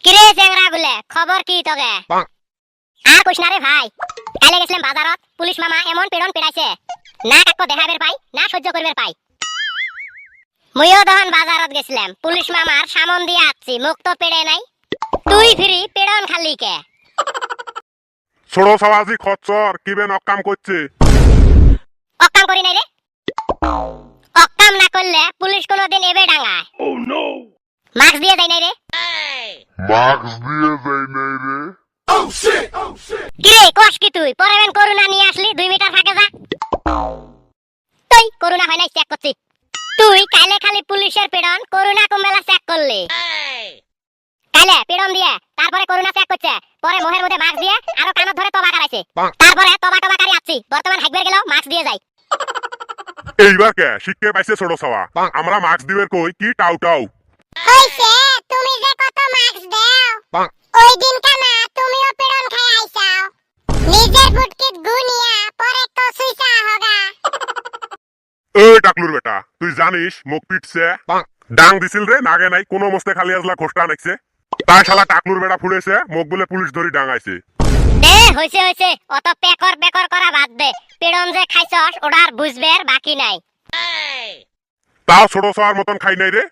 কিরে চেংরা গুলে খবর কি তোকে? আর কইস না রে ভাই, কালে গেছিলাম বাজারত, পুলিশ মামা এমন পীড়ন পিড়াইছে, না কাকো দেখাবের পাই না সহ্য করবের পাই। মুইও তখন বাজারত গেছিলাম, পুলিশ মামার সামন দিয়ে আসছি, মুখ তো পেড়ে নাই, তুই ফিরি পেড়ন খালি কে? ছোড়ো সাবাজি খচ্চর কিবেন অকাম করছে? অকাম করি নাই রে, অকাম না করলে পুলিশ কোনোদিন এবে ডাঙায়। মাস্ক দিয়ে যাই নাই রে, মাস্ক দিয়ে যাই নাই রে। কিরে কস কি তুই? পরেবেন করোনা নিয়ে আসলি, 2 মিটার ফাঁকে যা। তুই করোনা হয় নাই চেক করছি, তুই কালে খালি পুলিশের পীড়ন, করোনা কুমেলা চেক করলি। কালে পীড়ন দিয়ে তারপরে করোনা চেক করছে, পরে মোহের মধ্যে মাস্ক দিয়ে আরো কানত ধরে তবা কারাইছে, তারপরে তবা কারি আসছি, বর্তমান হাইকবার গেল মাস্ক দিয়ে যাই। এইবার কে শিখতে পাইছে ছোড়ো সাবা, আমরা মাস্ক দিবের কই কি টাউ টাউ। হইছে তুমি যে কত মাস্ক দাও, ওই দিন কানা তুমিও পীড়ন খাই আইছাও, নিজের বুটকিত গুনিয়া পরে তো সুইসা হগা। এই টাকলুর বেটা, তুই জানিস মুখ পিটছে ডাং দিছিল রে, নাগে নাই কোনো মস্তে খালি আজলা খোসটা নাইছে, তাই শালা টাকলুর বেটা ফুড়েছে, মুখ বলে পুলিশ ধরি ডাঙাইছে। দে হইছে হইছে, অত পেকর বেকর করা বাদ দে, পীড়ন যে খাইছস ওটার বুঝবের বাকি নাই। তাও ছোট সার মতন খাই নাই রে।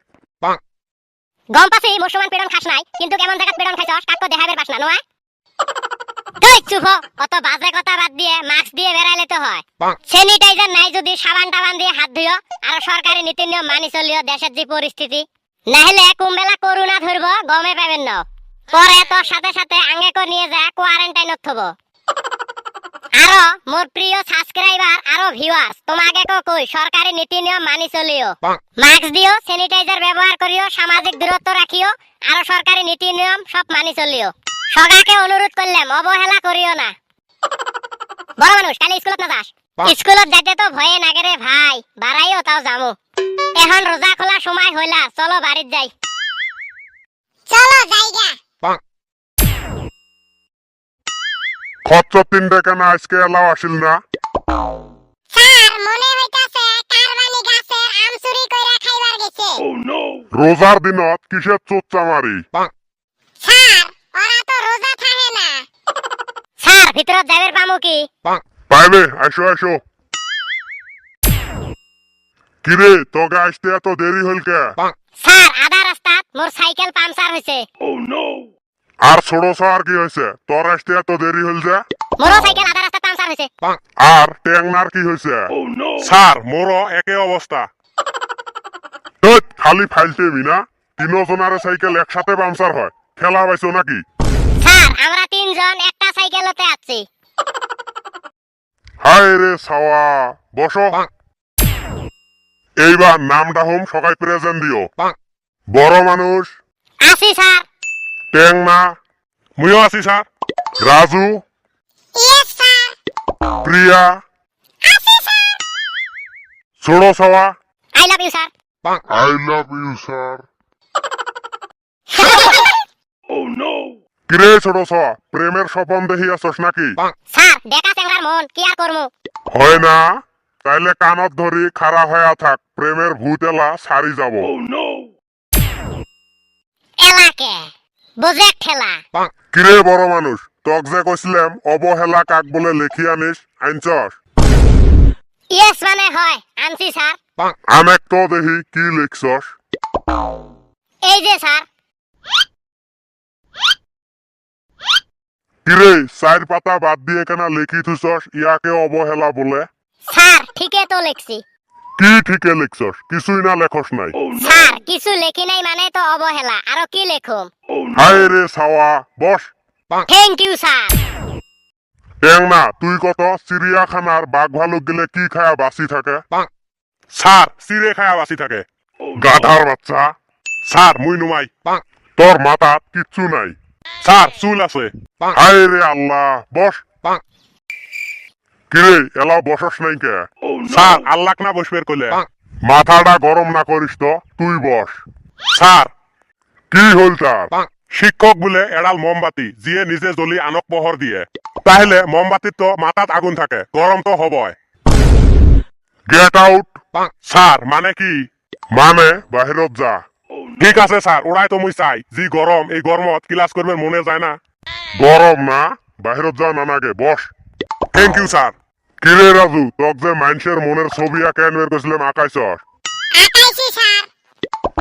গম পাছি মুসলমান পীড়ন খাস নাই, কিন্তু কেমন জায়গা পীড়ন খাইছস কাকো দেখাবের পাস না নয়। তুই চুপ হ, অত বাজে কথা বাদ দিয়ে মাস্ক দিয়ে বেরাইলে তো হয়। স্যানিটাইজার নাই যদি সাবান টাবান দিয়ে হাত ধুইও, আর সরকারি নীতি নিয়ম মানি চলিও, দেশের যে পরিস্থিতি, নাহলে কুমবেলা করোনা ধরবো গমে পাবেন না, পরে তোর সাথে সাথে আঙ্গে কো নিয়ে যা কোয়ারেন্টাইনত থবো। আরো মোর প্রিয় সাবস্ক্রাইবার আরো ভিউয়ার্স, তোমাকে কো কই সরকারি নীতি নিয়ম মানি চলিও, মাস্ক দিও, স্যানিটাইজার ব্যবহার করিও, সামাজিক দূরত্ব রাখিও, আর সরকারি নীতি নিয়ম সব মানি চলিও। সগাকে অনুরোধ করলাম অবহেলা করিও না। বড় মানুষ কালি স্কুলত না যাস? স্কুলত যাইতে তো ভয়ে নাগে রে ভাই, বাড়াইও তাও যামু। এখন রোজা খোলা সময় হইলা, চলো বাড়িত যাই। চলো যাইগা। খচ্চর তিনটা কেন আজকে এলাও আসিল না? স্যার মনে হইতাছে কারবানি গাছের আম চুরি কইরা খাইবার গেছে। রোজার দিনত কিসের চোচ্চা মারি? স্যার ওরা তো রোজা থাকে না। স্যার ভিতরত যাইবার পামু কি? পাইবে, আইসো আইসো। কিরে তোকে আসতে এত দেরি হইল কে? স্যার আধা রাস্তাত মোর সাইকেল পাংচার হইছে। আর ছোড়ো সার কি হয়েছে, তোর আসতে এত দেরি হইল যে? মোরও সাইকেল আধা রাস্তাত পাংচার হইছে। আর ট্যাংনার কি হয়েছে? স্যার মোরও একই অবস্থা। খালি ফাইলতে মিনা, তিনজনের সাইকেল একসাথে পাংচার হয়, খেলা পাইছো নাকি? স্যার আমরা 3 জন একটা সাইকেলতে আছি। হায় রে সাওয়া, বসো। এইবার নামটা হোম সবাই প্রেজেন্ট দিও। বড় মানুষ আছি স্যার। ট্যাংনা মুইও আছি sir. Raju, yes sir. Priya, আছি স্যার। ছোড়ো সাওয়া, I love you sir. I love you sir. কিরে ছোড়ো সাওয়া, প্রেমের স্বপন দেখি আসছ নাকি? স্যার দেখা চেংড়ার মন কি আর করমু। হয় না, তাইলে কানত ধরি খাড়া হয়ে থাক, প্রেমের ভূত এলা সারি যাব। এলাকে বুঝে ঠেলা। কিরে বড় মানুষ, তক যে কইছিলাম অবহেলা কাক বলে লেখি আনিস, আনছস? ইয়েস মানে হয়, আনছি স্যার। আনেক তো দেখি কি লিখছস। এই যে স্যার। কিরে 4 পাতা বাদ দিয়ে কেনা লিখি থুছস ইয়াকে অবহেলা বলে? স্যার ঠিকই তো লিখছি। কি ঠিকে লিখছস? কিছুই না লেখস নাই। স্যার কিছু লেখি নাই মানে তো অবহেলা, আরো কি লেখুম? হায় রে সাওয়া, বস। Thank you sir. ট্যাংনা তুই কত চিড়িয়াখানার বাঘ ভালুক গেলে কি খায়া বাঁচি থাকে? স্যার চিড়ে খায়া বাঁচি থাকে। গাধার বাচ্চা। স্যার মুই নুমাই, তোর মাথাত কিচ্ছু নাই। স্যার চুল আছে। হায় রে আল্লাহ, বস। কিরে এলা বসস নাই কে? স্যার আল্লাহ না বসবের কইলে। মাথাটা গরম না করিস তো, তুই বস। স্যার কি হল তার? শিক্ষক বলে এডাল মোমবাতি যিয়ে নিজে জ্বলি আনক পোহর দিয়ে, তাহলে মোমবাতির তো মাথাত আগুন থাকে, গরম তো হবই। Get out. স্যার মানে কি? মানে বাহিরত যা। ঠিক আছে স্যার, ওরাই তো মুই চাই। জি গরম, এই গরমত ক্লাস করবে মনে যায় না। গরম না, বাহিরত যা নানাগে বস। Thank you sir. কিরে রাজু, তক যে মানুষের মনের ছবি আঁকা আনবার কইছিলাম আঁকাইছস? আকাইছি স্যার।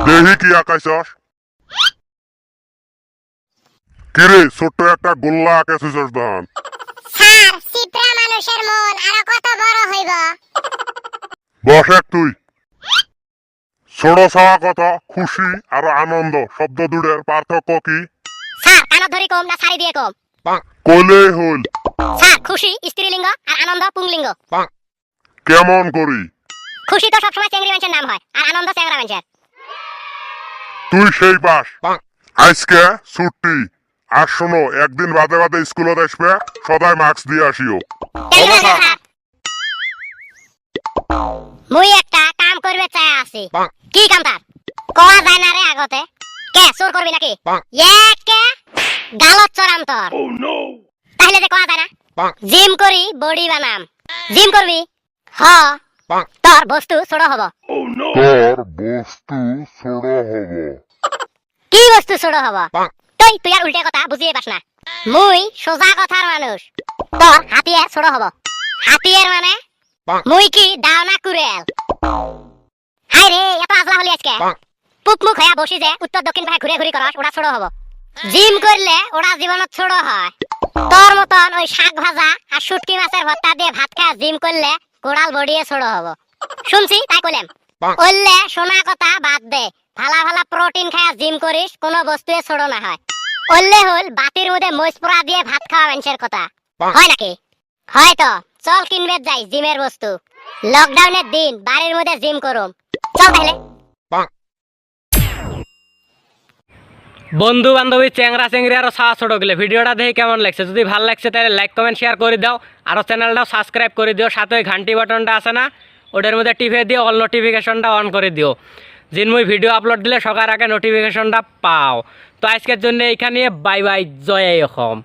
দেহি কি আঁকাইছস? কিরে ছোট্ট একটা গোল্লা আঁকাইছিস তখন? স্যার সিপ্রা মানুষের মন আরো কত বড় হইব। বস এক তুই। ছোট ছাওয়া কত খুশি আর আনন্দ শব্দ দুটোর পার্থক্য কি? স্যার কানত ধরি কম না সারি দিয়ে কম? কইলেই হইল। স্যার খুশি স্ত্রীলিঙ্গ আর আনন্দ পুংলিঙ্গ। কেমন করি? খুশি তো সবসময় চেংড়ি মানুষের নাম হয় আর আনন্দ চেংড়া মানুষের। তুই সেই পাস। আজকে ছুটি। আর শোনো, একদিন বাদে বাদে স্কুলত আসবে, সদাই মাস্ক দিয়ে আসিও। মুই একটা কাম করবে চাই আছি। কি কাম তার? কোয়া যায় না রে আগতে। কে চোর করবি নাকি? একে গালত চরাম তোর। তাহলে যে কোয়া যায় না? জিম করি বডি বানাম। জিম করবি? হ। তোর বস্তু ছোট হব। তোর বস্তু ছোট হব। কি বস্তু ছোট হব? তুই আর উল্টে কথা বুঝিয়ে পাস না। মুই সোজা কথার মানুষ। তোর হাতিয়ার ছোট হব। হাতিয়ার মানে? মুই কি দাও না কুড়েল? হাই রে, এত আজলা হলি আজকে। পুক মুখ হইয়া বসি যে উত্তর দক্ষিণ পায়ে ঘুরে ঘুরি করস, ওটা ছোট হব। জিম করলে ওটা জীবনত ছোট হয়। তোর মতন ওই শাক ভাজা আর শুটকি মাছের ভর্তা দিয়ে ভাত খাওয়া জিম করলে কোড়াল বডিয়ে ছোট হব। শুনছি তাই কইলাম। বললে শোনা কথা বাদ দে। ভালা ভালা প্রোটিন খায়া জিম করিস, কোনো বস্তুয়ে ছোট না হয়। বললে হল বাতির মধ্যে মরিচ পোড়া দিয়ে ভাত খাওয়া মানুষের কথা। হয় নাকি? হয়তো। চল কিনবে যাই জিমের বস্তু। লকডাউনের দিন বাড়ির মধ্যে জিম করুম। চল তাহলে। বন্ধু বান্ধবী চ্যাংরা চেংড়ি আরো সাহা ছোট গেলে ভিডিওটা দেখে কেমন লাগছে? যদি ভালো লাগছে তাহলে লাইক কমেন্ট শেয়ার করে দাও। আর চ্যানেলটাও সাবস্ক্রাইব করে দিও। সাথে ওই ঘান্টি বাটনটা আছে না, ওটার মধ্যে টিপে দিয়ে অল নোটিফিকেশনটা অন করে দিও। যেন মুই ভিডিও আপলোড দিলে সবার আগে নোটিফিকেশনটা পাও। তো আজকের জন্য এইখানে বাই বাই, জয় অসম।